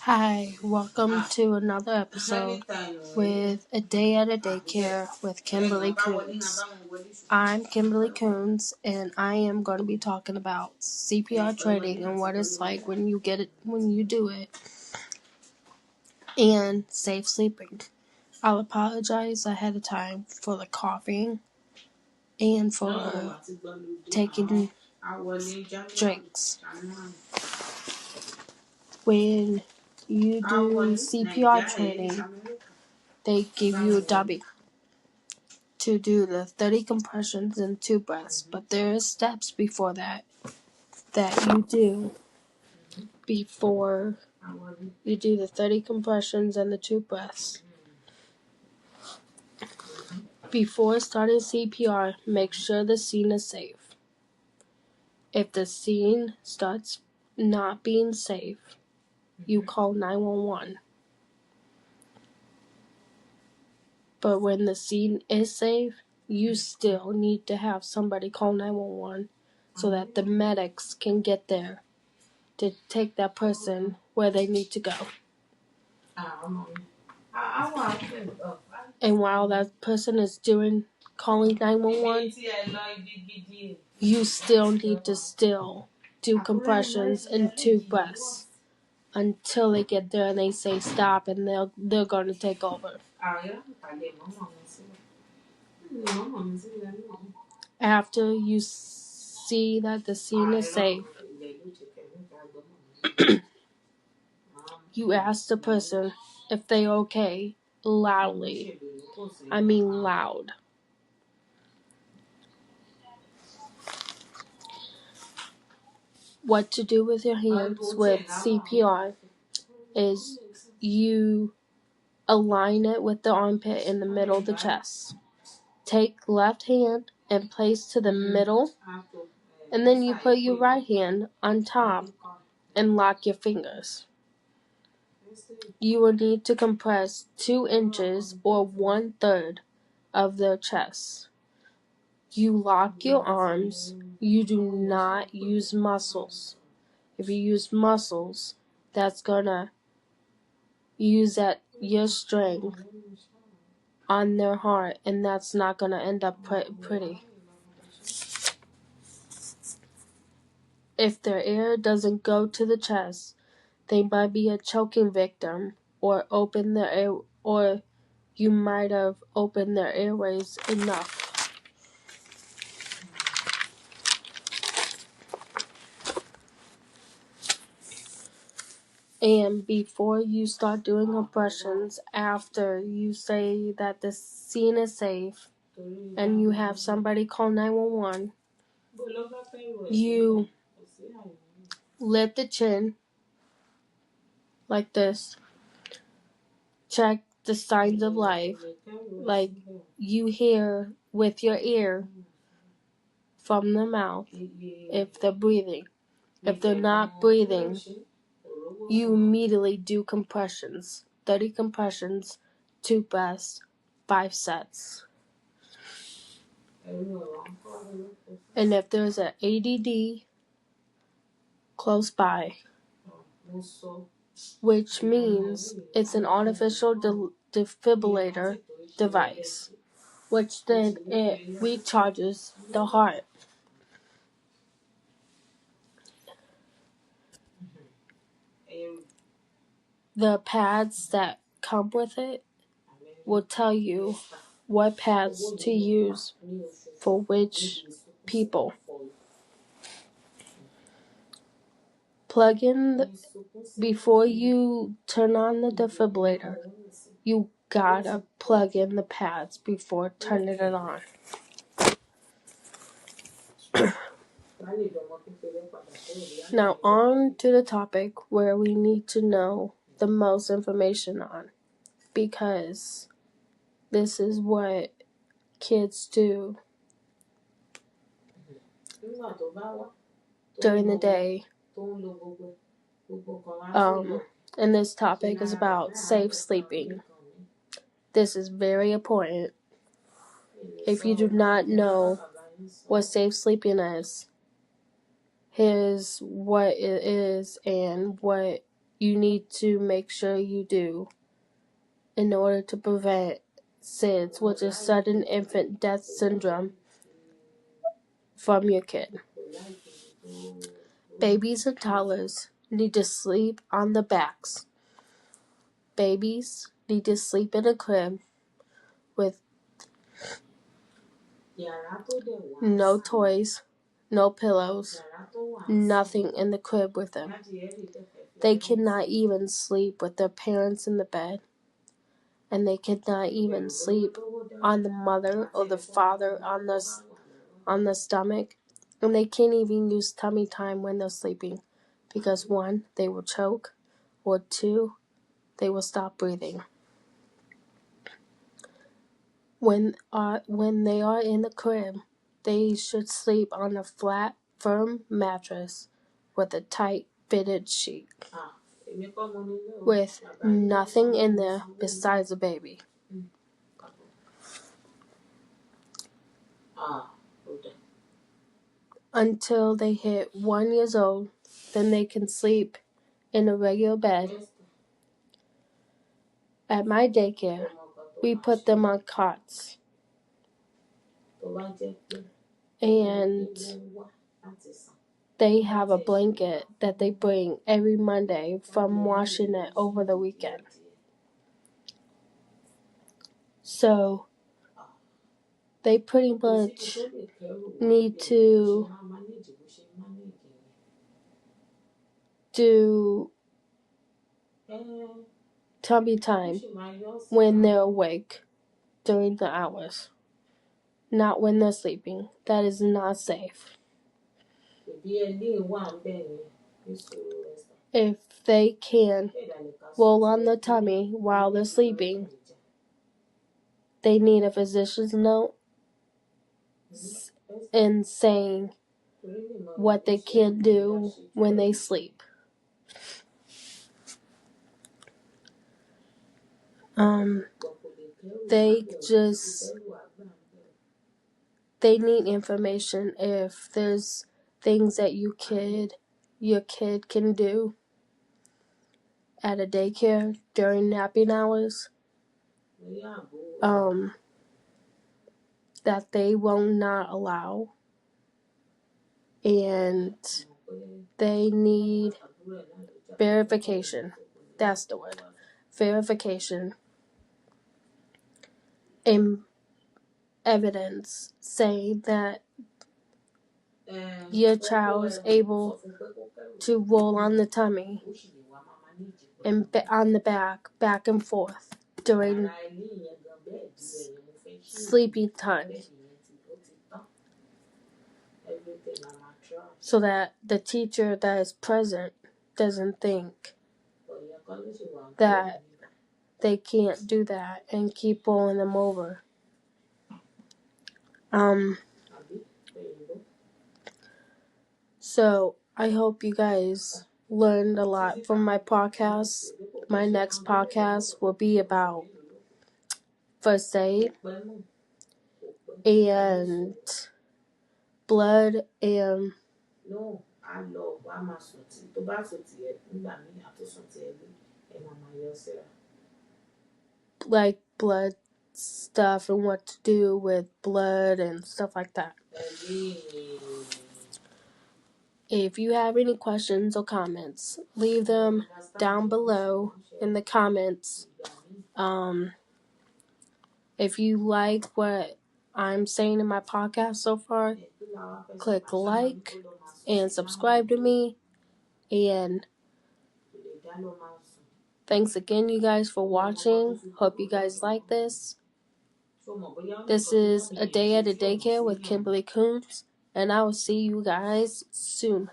Hi, welcome to another episode with A Day at a Daycare with Kimberly Coons. I'm Kimberly Coons, and I am going to be talking about CPR training and what it's like when you do it, and safe sleeping. I'll apologize ahead of time for the coughing and for taking drinks. When you do CPR training, they give you a dummy to do the 30 compressions and 2 breaths, but there are steps before that you do before you do the 30 compressions and the 2 breaths. Before starting CPR, make sure the scene is safe. If the scene starts not being safe, you call 911. But when the scene is safe, you still need to have somebody call 911 so that the medics can get there to take that person where they need to go. And while that person is calling 911, you still need to do compressions and 2 breaths until they get there and they say stop, and they're going to take over. After you see that the scene is safe, you ask the person if they're okay loudly. I mean loud. What to do with your hands with CPR is you align it with the armpit in the middle of the chest. Take left hand and place to the middle, and then you put your right hand on top and lock your fingers. You will need to compress 2 inches or 1/3 of their chest. You lock your arms. You do not use muscles. If you use muscles, that's gonna use your strength on their heart, and that's not gonna end up pretty. If their air doesn't go to the chest, they might be a choking victim, or you might have opened their airways enough. And before you start doing compressions, after you say that the scene is safe and you have somebody call 911, you lift the chin like this. Check the signs of life, like you hear with your ear from the mouth if they're breathing. If they're not breathing, you immediately do compressions. 30 compressions, 2 breaths, 5 sets. And if there's an ADD close by, which means it's an artificial defibrillator device, which then it recharges the heart. The pads that come with it will tell you what pads to use for which people. Plug in before you turn on the defibrillator. You gotta plug in the pads before turning it on. Now on to the topic where we need to know the most information on, because this is what kids do during the day. And this topic is about safe sleeping. This is very important. If you do not know what safe sleeping is, here's what it is and what you need to make sure you do in order to prevent SIDS, which is sudden infant death syndrome, from your kid. Babies and toddlers need to sleep on the backs. Babies need to sleep in a crib with no toys, no pillows, nothing in the crib with them. They cannot even sleep with their parents in the bed, and they cannot even sleep on the mother or the father on the stomach, and they can't even use tummy time when they're sleeping, because 1, they will choke, or 2, they will stop breathing. When they are in the crib, they should sleep on a flat, firm mattress with a tight fitted sheet, with nothing in there besides a baby. Until they hit 1 year old, then they can sleep in a regular bed. At my daycare, we put them on cots, and they have a blanket that they bring every Monday from washing it over the weekend. So they pretty much need to do tummy time when they're awake during the hours, not when they're sleeping. That is not safe. If they can roll on their tummy while they're sleeping, they need a physician's note and saying what they can do when they sleep. They need information if there's things that your kid can do at a daycare during napping hours, that they will not allow, and they need verification. That's the word. Verification and evidence saying that your child is able to roll on the tummy and on the back and forth during sleeping time, so that the teacher that is present doesn't think that they can't do that and keep rolling them over. So I hope you guys learned a lot from my podcast. My next podcast will be about first aid and blood and like blood stuff and what to do with blood and stuff like that. If you have any questions or comments, leave them down below in the comments. If you like what I'm saying in my podcast so far, click like and subscribe to me. And thanks again, you guys, for watching. Hope you guys like this. This is A Day at a Daycare with Kimberly Coons, and I will see you guys soon.